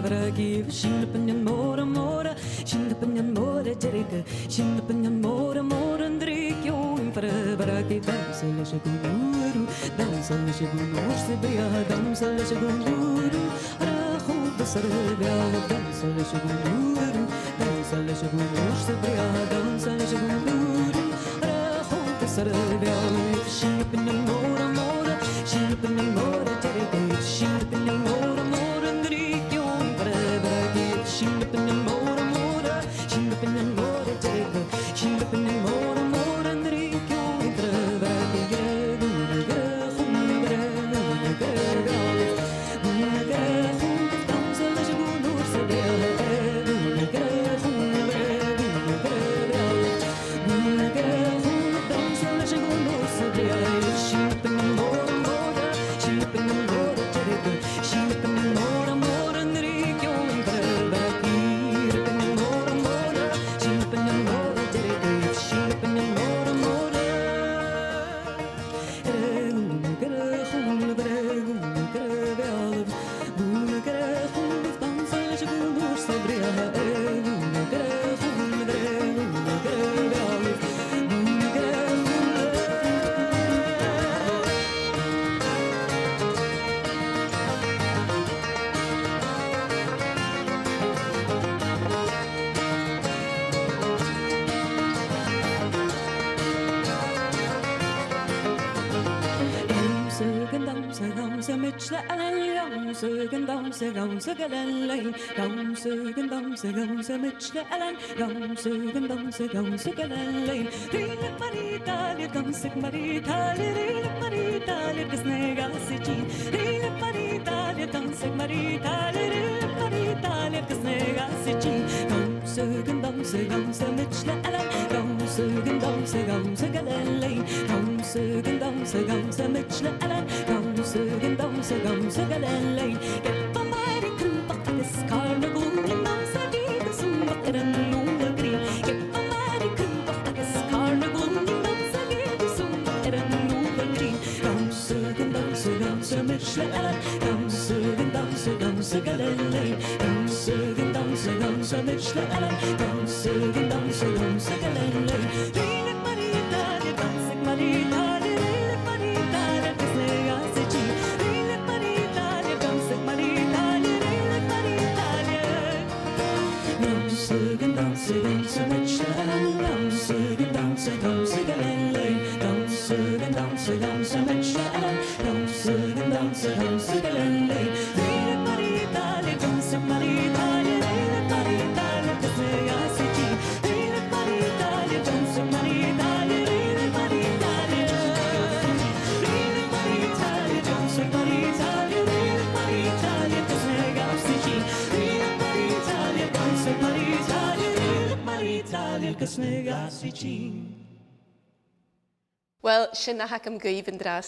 give Shindapanyan Mora Shindapanyan Mora Jerika Shindapanyan Mora Andrikyo Imparabaki Damsala Shaguru Damsala Shagunur Sibria Damsala Shaguru Rahu Basarabia Damsala Shaguru Damsala Shagunur Sibria Damsala Shaguru Rahu Basarabia Shindapanyan Mora Shindapanyan Mora Jerika Shindapanyan Mora Andrikyo Imparabaki Shindapanyan Mora Shindapanyan Mora Jerika Shindapanyan Mora Andrikyo Imparabaki Well, sin na hacam gaibh an dras